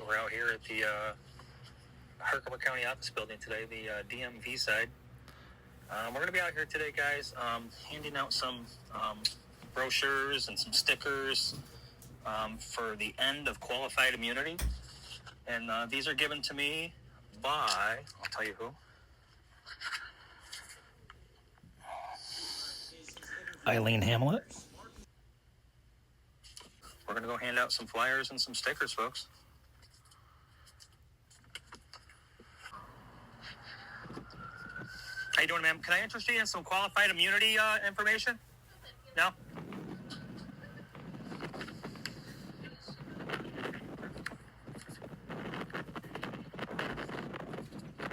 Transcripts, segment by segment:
We're out here at the Herkimer County Office Building today, the DMV side. We're going to be out here today, guys, handing out some brochures and some stickers for the end of qualified immunity. And these are given to me by, I'll tell you who. Eileen Hamlet. We're going to go hand out some flyers and some stickers, folks. How you doing, ma'am? Can I interest you in some qualified immunity information? No?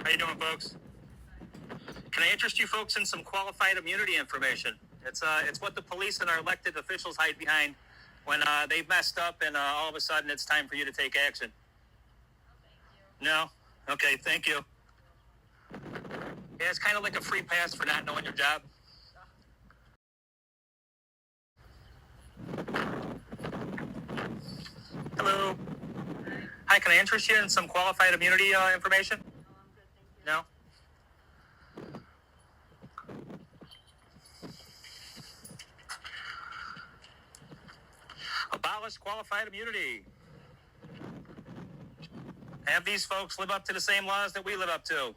How you doing, folks? Can I interest you folks in some qualified immunity information? It's what the police and our elected officials hide behind when they've messed up and all of a sudden it's time for you to take action. No? Okay, thank you. Yeah, it's kind of like a free pass for not knowing your job. Hello. Hi, can I interest you in some qualified immunity information? No? Abolish qualified immunity. Have these folks live up to the same laws that we live up to.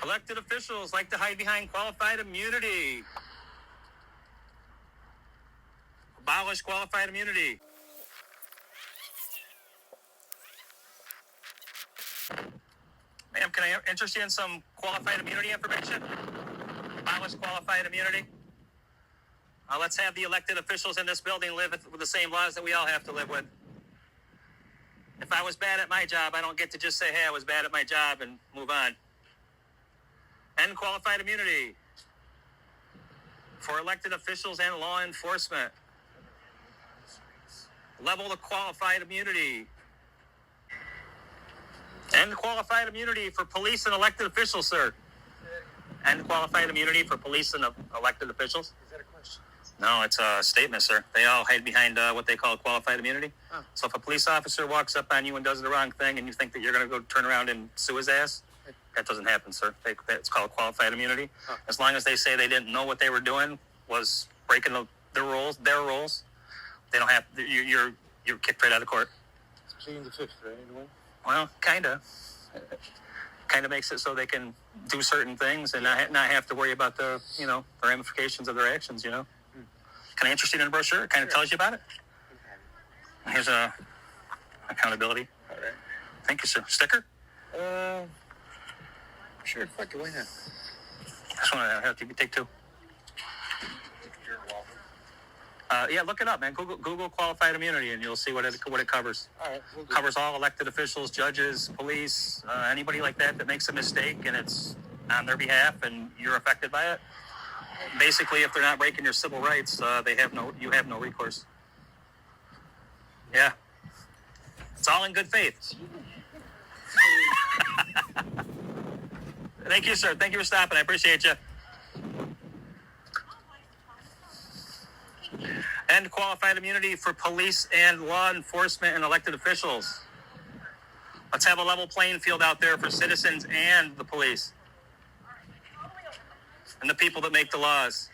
Elected officials like to hide behind qualified immunity. Abolish qualified immunity. Ma'am, can I interest you in some qualified immunity information? Abolish qualified immunity. Let's have the elected officials in this building live with the same laws that we all have to live with. If I was bad at my job, I don't get to just say, hey, I was bad at my job and move on. End qualified immunity for elected officials and law enforcement. Level the qualified immunity. End qualified immunity for police and elected officials, sir. End qualified immunity for police and elected officials. Is that a question? No, it's a statement, sir. They all hide behind what they call qualified immunity. Oh. So if a police officer walks up on you and does the wrong thing and you think that you're going to go turn around and sue his ass, that doesn't happen, sir. It's called qualified immunity. Oh. As long as they say they didn't know what they were doing was breaking their rules, they don't have, you're kicked right out of court. It's pleading the fifth, right, in a way? Well, kind of. Kind of makes it so they can do certain things and not have to worry about the ramifications of their actions, Can I interest you in a brochure? It kind of tells you about it. Here's a accountability. All right. Thank you, sir. Sticker? Sure, fuck it, why not? Just want to have you take two. You're welcome. Yeah, look it up, man. Google qualified immunity, and you'll see what it covers. All right, we'll Covers all elected officials, judges, police, anybody like that makes a mistake, and it's on their behalf, and you're affected by it. Basically, if they're not breaking your civil rights, you have no recourse. Yeah, it's all in good faith. Thank you, sir. Thank you for stopping. I appreciate you. End qualified immunity for police and law enforcement and elected officials. Let's have a level playing field out there for citizens and the police and the people that make the laws.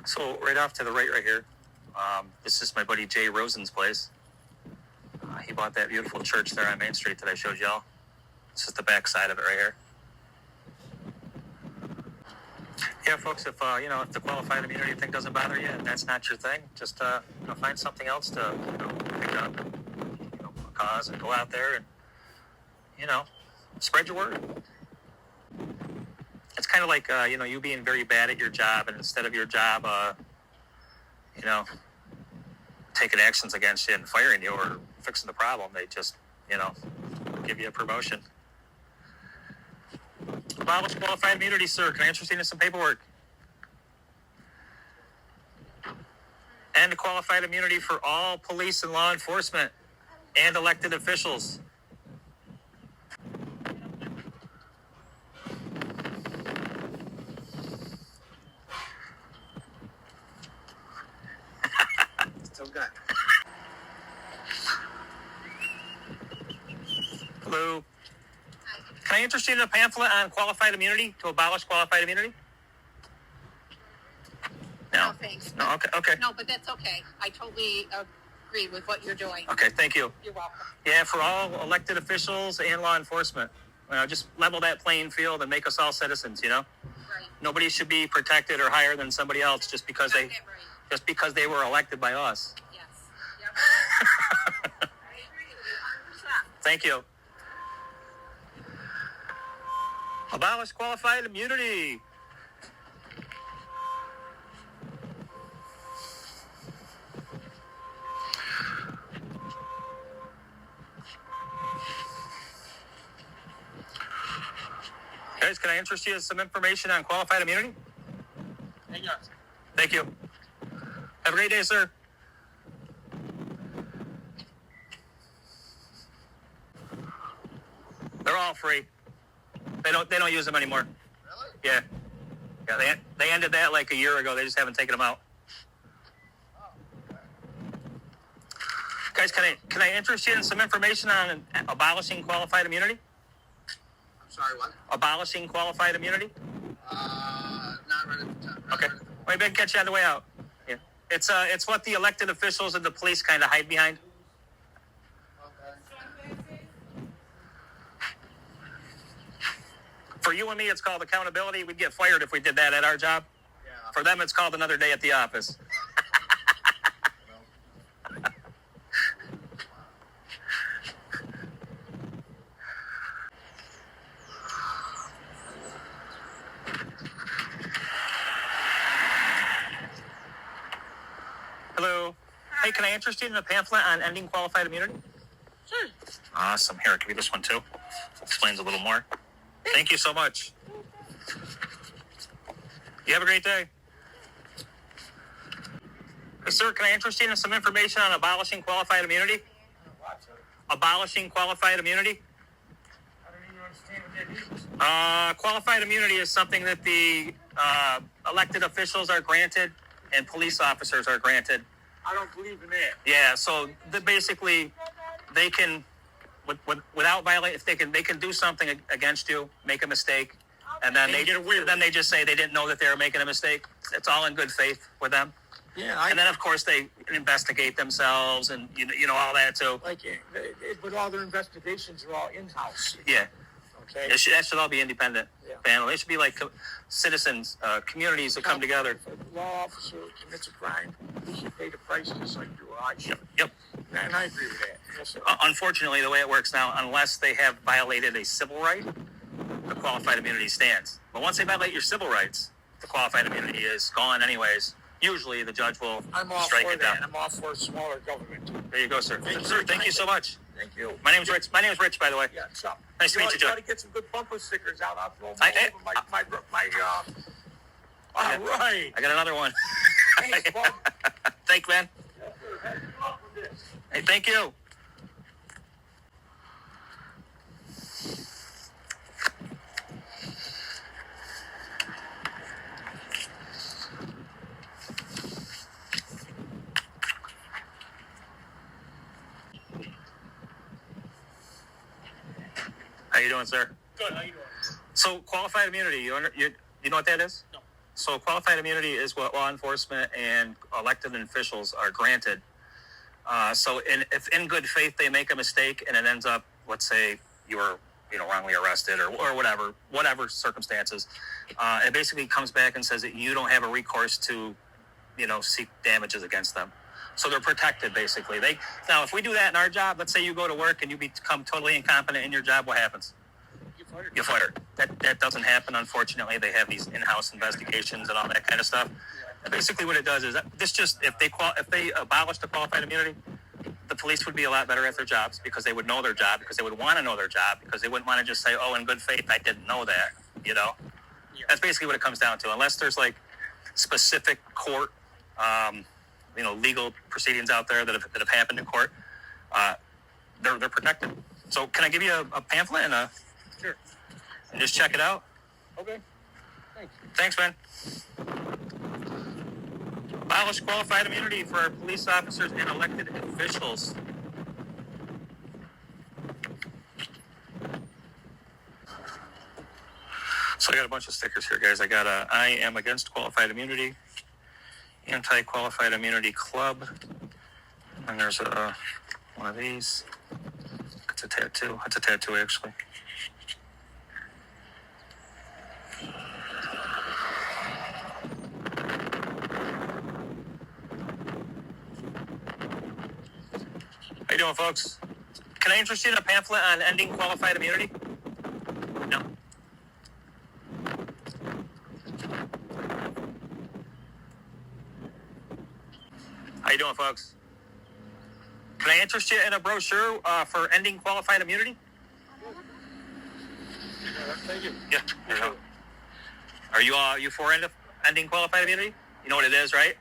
So right off to the right here, this is my buddy Jay Rosen's place. He bought that beautiful church there on Main Street that I showed y'all. This is the back side of it right here. Yeah, folks, if the qualified immunity thing doesn't bother you and that's not your thing, just find something else to pick up, a cause, and go out there and spread your word. It's kind of like you being very bad at your job, and instead of your job taking actions against you and firing you or fixing the problem, they just give you a promotion. Abolish qualified immunity, sir. Can I interest you in some paperwork? And qualified immunity for all police and law enforcement. and elected officials. Still got. Hello. Can I interest you in a pamphlet on qualified immunity to abolish qualified immunity? No, thanks. No, okay. No, but that's okay. I totally agree with what you're doing. Okay, thank you. You're welcome. Yeah, for all elected officials and law enforcement. Just level that playing field and make us all citizens, Right. Nobody should be protected or higher than somebody else just because Got that right. they were elected by us. Yes. Yep. I agree with you 100%. Thank you. Abolish qualified immunity. Guys, can I interest you in some information on qualified immunity? Hang on. Thank you. Have a great day, sir. They're all free. They don't use them anymore. Really? Yeah. Yeah, they ended that like a year ago. They just haven't taken them out. Oh, okay. Guys, can I interest you in some information on abolishing qualified immunity? I'm sorry, what? Abolishing qualified immunity? Not right at the time. Okay. Maybe I can catch you on the way out. Yeah. It's what the elected officials and the police kind of hide behind. Okay. For you and me, it's called accountability. We'd get fired if we did that at our job. Yeah. For them, it's called another day at the office. Hello. Hey, can I interest you in a pamphlet on ending qualified immunity? Sure. Awesome. Here, give me this one too. Explains a little more. Thank you so much. You have a great day. Sir, can I interest you in some information on abolishing qualified immunity? What, sir? Abolishing qualified immunity? I don't even understand what that means. Qualified immunity is something that the elected officials are granted and police officers are granted. I don't believe in that. Yeah, so basically they can, without violate, if they can do something against you, make a mistake, and then And get away with then they just say they didn't know that they were making a mistake. It's all in good faith with them. Yeah, And then of course they investigate themselves and you know all that too. but all their investigations are all in-house. Yeah, Okay. that should all be independent Yeah. panel. They should be like citizens, communities that come together. If a law officer commits a crime, he should pay the price just like you or I should. Yep. And I agree with that. Yes, sir. Unfortunately, the way it works now, unless they have violated a civil right, the qualified immunity stands. But once they violate your civil rights, the qualified immunity is gone anyways. Usually the judge will I'm all strike for it that. down. I'm all for smaller government. There you go, sir. Thank you. Sir, thank you so much. Thank you. My name's Rich. My name's Rich, by the way. Yeah, so. Nice to meet you, Joe. Got to get some good bumper stickers out. I'll throw them I- all over all right. I got another one. Thanks, Bob. Thank you, man. Yes, sir. Have good luck with this. Hey, thank you. How you doing, sir? Good. How you doing? So, qualified immunity, you know what that is? No. So, qualified immunity is what law enforcement and elected officials are granted. If in good faith they make a mistake and it ends up, let's say you were, wrongly arrested or whatever circumstances, it basically comes back and says that you don't have a recourse to, seek damages against them. So they're protected, basically. Now, if we do that in our job, let's say you go to work and you become totally incompetent in your job, what happens? You're fired. That doesn't happen, unfortunately. They have these in-house investigations and all that kind of stuff. And basically, what it does is if they abolish the qualified immunity, the police would be a lot better at their jobs because they would know their job, because they would want to know their job, because they wouldn't want to just say, "Oh, in good faith, I didn't know that." That's basically what it comes down to. Unless there's like specific court, legal proceedings out there that have happened in court. they're protected. So can I give you a pamphlet and Sure. just check it out? Okay. Thanks. Thanks, man. Abolish qualified immunity for our police officers and elected officials. So I got a bunch of stickers here, guys. I got a I am against qualified immunity, anti-qualified immunity club, and there's a one of these. It's a tattoo. It's a tattoo, actually. How you doing, folks? Can I interest you in a pamphlet on ending qualified immunity? No. How you doing, folks? Can I interest you in a brochure for ending qualified immunity? Thank you. Yeah. There you go. Are you for ending qualified immunity? You know what it is, right?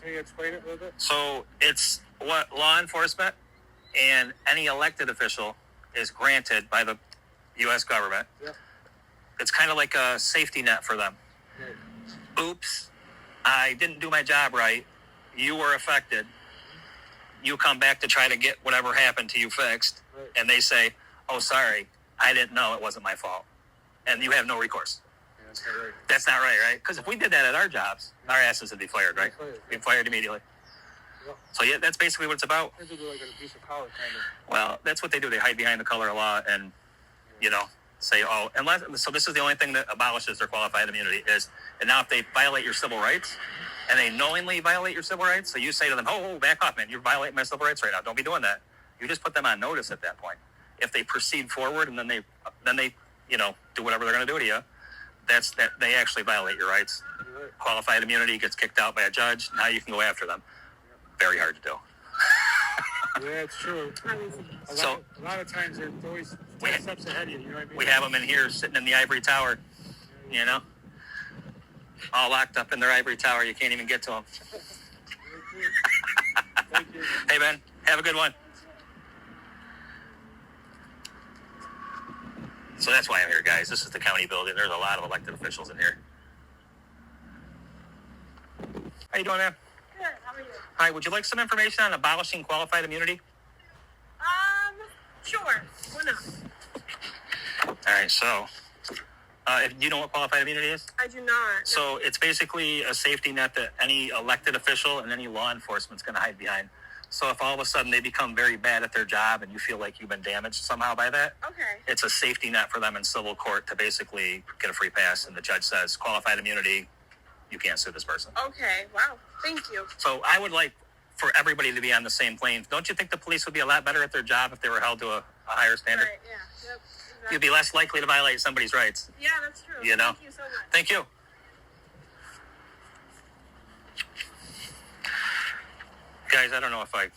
Can you explain it a little bit? So it's what law enforcement and any elected official is granted by the U.S. government. Yeah. It's kind of like a safety net for them. Right. Oops, I didn't do my job right. You were affected. You come back to try to get whatever happened to you fixed. Right. And they say, oh, sorry, I didn't know, it wasn't my fault. And you have no recourse. Yeah, that's not right. That's not right? Because if we did that at our jobs, our asses would be fired, right? Be fired immediately. Yeah. So yeah, that's basically what it's about. It's like an abuse of power, kind of. Well, that's what they do. They hide behind the color of law and, say, oh, unless, so this is the only thing that abolishes their qualified immunity is, and now if they violate your civil rights, and they knowingly violate your civil rights, so you say to them, oh, back off, man, you're violating my civil rights right now. Don't be doing that. You just put them on notice at that point. If they proceed forward and then they do whatever they're going to do to you, that's that they actually violate your rights. Right. Qualified immunity gets kicked out by a judge. Now you can go after them. Very hard to do. Yeah, it's true. A lot of times they're always 10 steps ahead of you. You know what I mean? We have them in here sitting in the ivory tower, all locked up in their ivory tower. You can't even get to them. Thank you. Hey, man, have a good one. So that's why I'm here, guys. This is the county building. There's a lot of elected officials in here. How you doing, man? Good. How are you? Hi, would you like some information on abolishing qualified immunity? Sure. Why not? All right, so do you know what qualified immunity is? I do not. So it's basically a safety net that any elected official and any law enforcement's going to hide behind. So if all of a sudden they become very bad at their job and you feel like you've been damaged somehow by that, Okay. it's a safety net for them in civil court to basically get a free pass. And the judge says, qualified immunity, you can't sue this person. Okay. Wow. Thank you. So I would like for everybody to be on the same plane. Don't you think the police would be a lot better at their job if they were held to a higher standard? Right. Yeah. Yep. Exactly. You'd be less likely to violate somebody's rights. Yeah, that's true. You know? Thank you so much. Thank you. Guys, I don't know if I,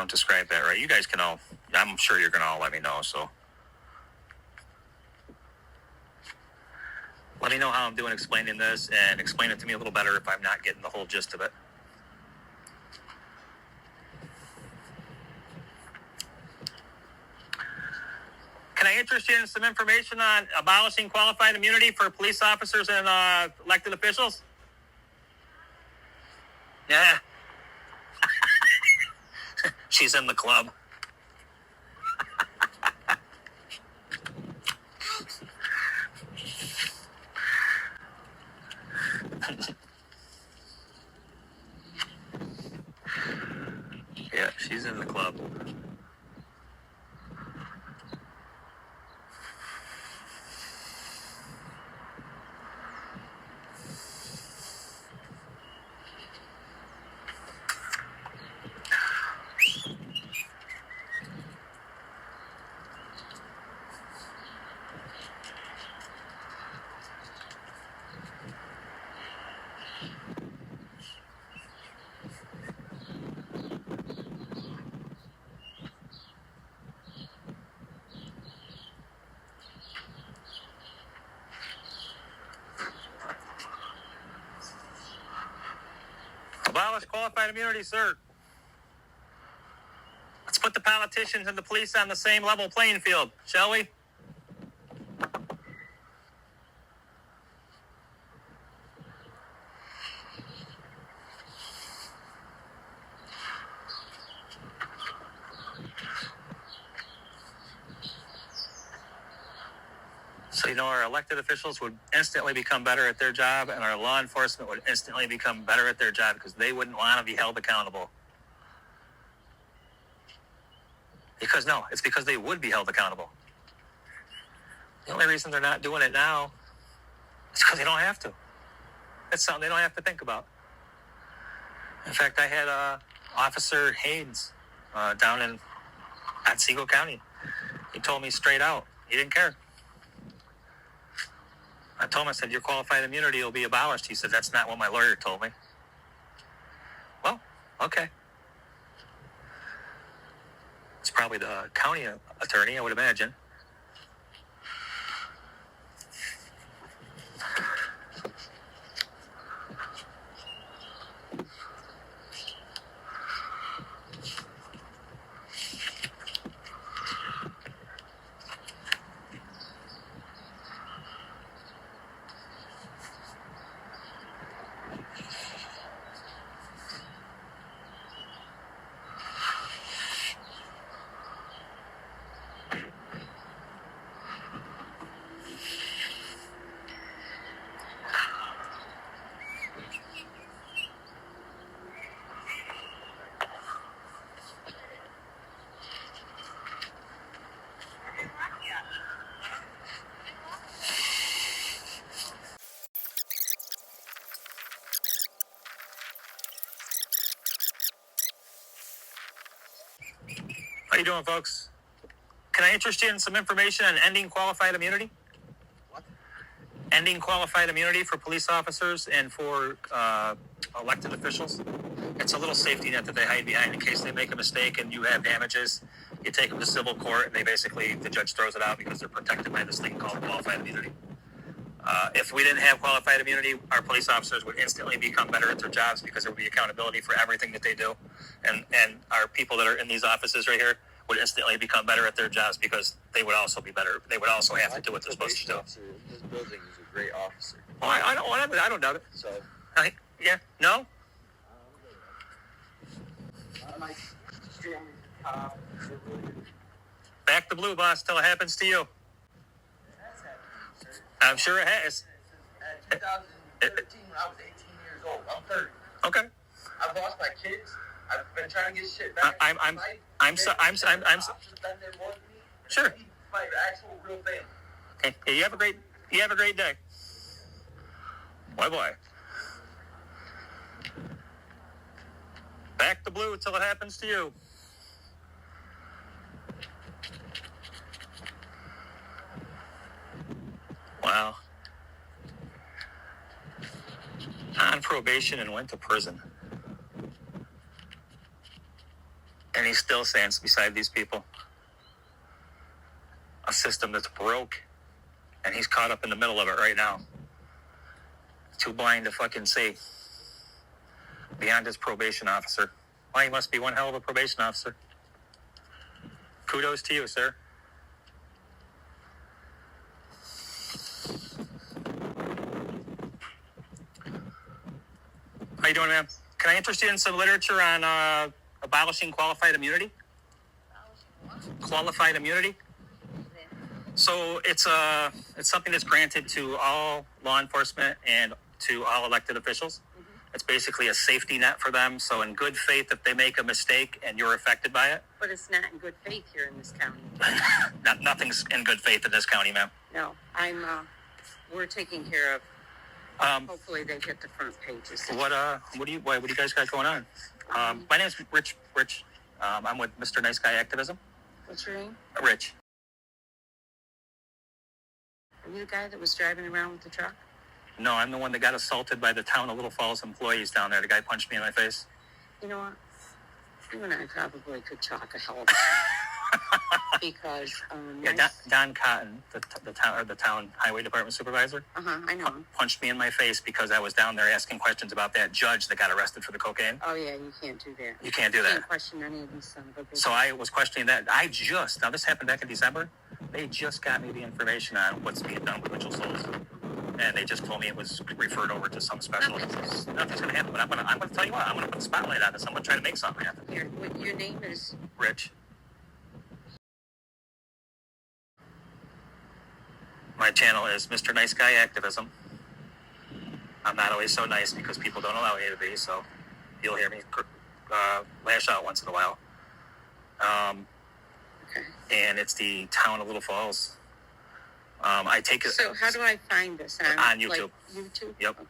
describe that right. You guys can all, I'm sure you're going to all let me know, so. Let me know how I'm doing explaining this and explain it to me a little better if I'm not getting the whole gist of it. Can I interest you in some information on abolishing qualified immunity for police officers and elected officials? Yeah. She's in the club. Yeah, she's in the club. Abolish qualified immunity, sir. Let's put the politicians and the police on the same level playing field, shall we? So, our elected officials would instantly become better at their job, and our law enforcement would instantly become better at their job because they wouldn't want to be held accountable. It's because they would be held accountable. The only reason they're not doing it now is because they don't have to. It's something they don't have to think about. In fact, I had Officer Haynes down in Otsego County. He told me straight out, he didn't care. I told him, I said, your qualified immunity will be abolished. He said, that's not what my lawyer told me. Well, okay. It's probably the county attorney, I would imagine. How you doing, folks? Can I interest you in some information on ending qualified immunity? What? Ending qualified immunity for police officers and for elected officials. It's a little safety net that they hide behind in case they make a mistake and you have damages. You take them to civil court, and the judge throws it out because they're protected by this thing called qualified immunity. If we didn't have qualified immunity, our police officers would instantly become better at their jobs because there would be accountability for everything that they do. And our people that are in these offices right here would instantly become better at their jobs because they would also be better. They would also have to do what they're supposed to do. This building is a great officer. Well, I don't doubt it. So, Yeah, no? I like family cop. Back the blue, boss, till it happens to you. I'm sure it has. 2013, when I was 18 years old. I'm 30. Okay. I've lost my kids. I've been trying to get shit back. Sure. My actual real family. Okay. You have a great day. Boy. Back the blue till it happens to you. Wow. On probation and went to prison. And he still stands beside these people. A system that's broke. And he's caught up in the middle of it right now. Too blind to fucking see. Beyond his probation officer. Well, he must be one hell of a probation officer. Kudos to you, sir. How you doing, ma'am? Can I interest you in some literature on abolishing qualified immunity? Qualified immunity? So it's something that's granted to all law enforcement and to all elected officials. It's basically a safety net for them. So in good faith, if they make a mistake and you're affected by it. But it's not in good faith here in this county. Nothing's in good faith in this county, ma'am. No, we're taking care of. Hopefully they get the front pages. What do you guys got going on? My name's Rich. I'm with Mr. Nice Guy Activism. What's your name? Rich. Are you the guy that was driving around with the truck? No, I'm the one that got assaulted by the town of Little Falls employees down there. The guy punched me in my face. You know what? You and I probably could talk a hell of a lot. because, Yeah, Don Cotton, the town highway department supervisor, I know him. punched me in my face because I was down there asking questions about that judge that got arrested for the cocaine. Oh yeah, you can't do that. You can't do that. You can't question any of these son of a bitches. So I was questioning that. Now this happened back in December. They just got me the information on what's being done with Mitchell Souls. And they just told me it was referred over to some specialist. Nothing's going to happen, but I'm going to tell you what, I'm going to put the spotlight on this. I'm going to try to make something happen. Your name is? Rich. My channel is Mr. Nice Guy Activism. I'm not always so nice because people don't allow me to be, so you'll hear me lash out once in a while. Okay. And it's the town of Little Falls. I take it. So how do I find this on YouTube? Like YouTube. Yep. Okay.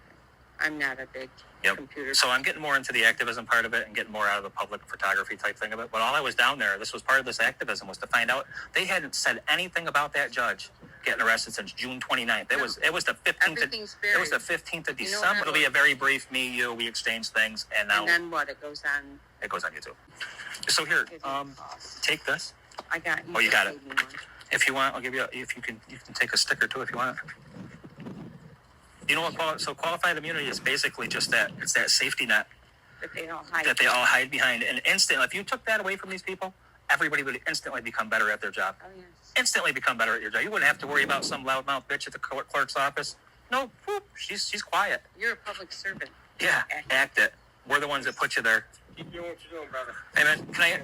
I'm not a big computer. So I'm getting more into the activism part of it and getting more out of the public photography type thing of it. But all I was down there, this was part of this activism, was to find out they hadn't said anything about that judge getting arrested since June 29th. It was the 15th. It was the 15th of December. It'll be a very brief me, you, we exchange things, and now. And then what? It goes on. It goes on YouTube. So here, take this. I got. Oh, you got it. If you want, I'll give you. If you can take a sticker too if you want. You know what? So qualified immunity is basically just that. It's that safety net that they all hide. That they all hide behind. And instantly, if you took that away from these people, everybody would instantly become better at their job. Oh, yes. Instantly become better at your job. You wouldn't have to worry about some loudmouth bitch at the clerk's office. No, whoop, she's quiet. You're a public servant. Yeah, act it. We're the ones that put you there. Keep doing what you're doing, brother. Hey man, can I?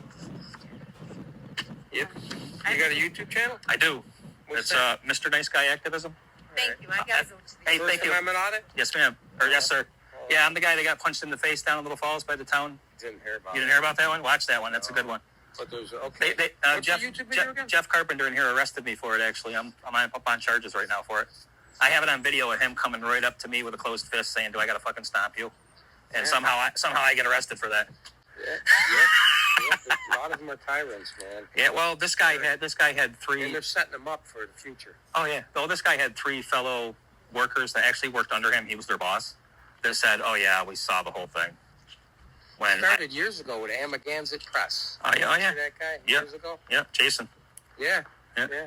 Yep. You got a YouTube channel? I do. What's It's that? Mr. Nice Guy Activism. Thank you. I gotta go to the. Hey, First thank you. Amendment audit? Yes, ma'am. Or yes, sir. Yeah, I'm the guy that got punched in the face down in Little Falls by the town. Didn't hear about You didn't hear about that one? Watch that one. That's a good one. But there's, okay. What's Jeff, the YouTube video again? Jeff Carpenter in here arrested me for it, actually. I'm up on charges right now for it. I have it on video of him coming right up to me with a closed fist saying, do I got to fucking stomp you? And somehow I get arrested for that. Yeah. A lot of them are tyrants, man. Yeah, well, this guy had three. And they're setting them up for the future. Oh, yeah. Well, this guy had three fellow workers that actually worked under him. He was their boss. That said, oh, yeah, we saw the whole thing. When started years ago with Amagansett Press. Oh, yeah. See that guy years ago? Yeah, Jason. Yeah.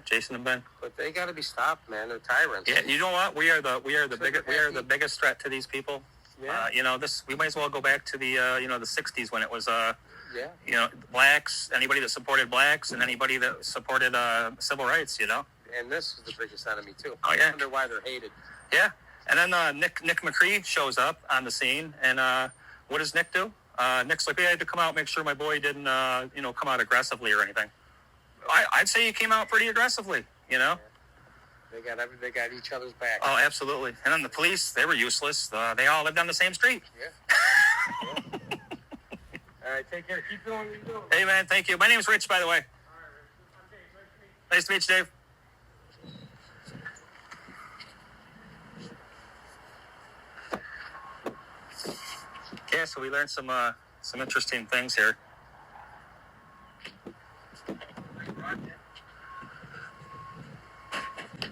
Jason and Ben. But they got to be stopped, man. They're tyrants. Yeah, you know what? We are the biggest threat to these people. Yeah. We might as well go back to the the 60s when it was blacks, anybody that supported blacks and anybody that supported civil rights, And this is the biggest enemy too. Oh, yeah. I wonder why they're hated. Yeah. And then Nick McCree shows up on the scene, and what does Nick do? Nick's like, I had to come out and make sure my boy didn't come out aggressively or anything. I'd say he came out pretty aggressively, Yeah. They got each other's back. Oh, absolutely. And then the police, they were useless. They all lived on the same street. Yeah. All right, take care. Keep doing what you're doing. Hey, man, thank you. My name's Rich, by the way. Nice to meet you, Dave. Yeah, so we learned some interesting things here.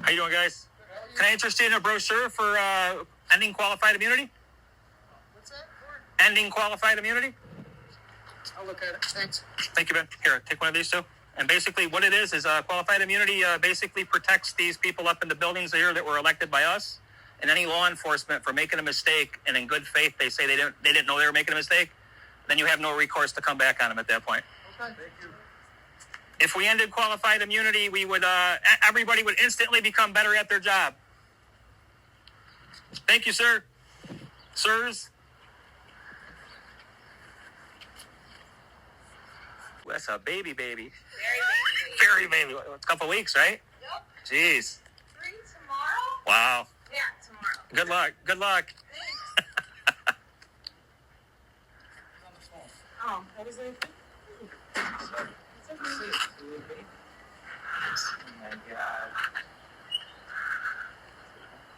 How you doing, guys? Can I interest you in a brochure for ending qualified immunity? What's that for? Ending qualified immunity? I'll look at it. Thanks. Thank you, Ben. Here, take one of these two. And basically what it is qualified immunity basically protects these people up in the buildings here that were elected by us and any law enforcement for making a mistake, and in good faith they say they didn't know they were making a mistake, then you have no recourse to come back on them at that point. Okay. Thank you. If we ended qualified immunity, we would everybody would instantly become better at their job. Thank you, sir. Sirs. That's a baby. Very baby. Very baby. A couple weeks, right? Yep. Jeez. 3 tomorrow? Wow. Yeah, tomorrow. Good luck. Good luck. Thanks. Oh, what was it?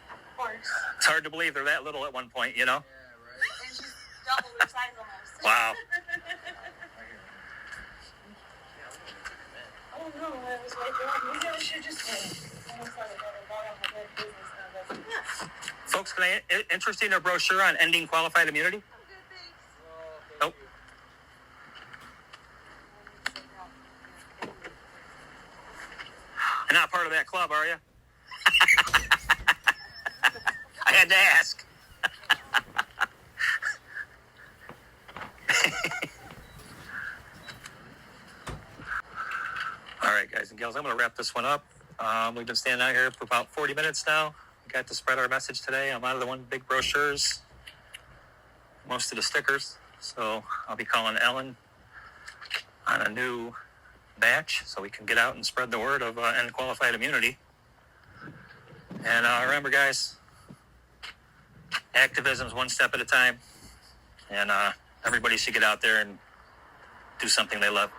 Of course. It's hard to believe they're that little at one point, And she's double her size almost. Wow. Oh no, I was like, maybe I should just almost like a business now. Folks, can I interest you in a brochure on ending qualified immunity? I'm good, thanks. Nope. You're not part of that club, are you? I had to ask. All right, guys and gals, I'm going to wrap this one up. We've been standing out here for about 40 minutes now. We got to spread our message today. I'm out of the one big brochures, most of the stickers. So I'll be calling Ellen on a new batch so we can get out and spread the word of end qualified immunity. And remember, guys, activism is one step at a time. And everybody should get out there and do something they love.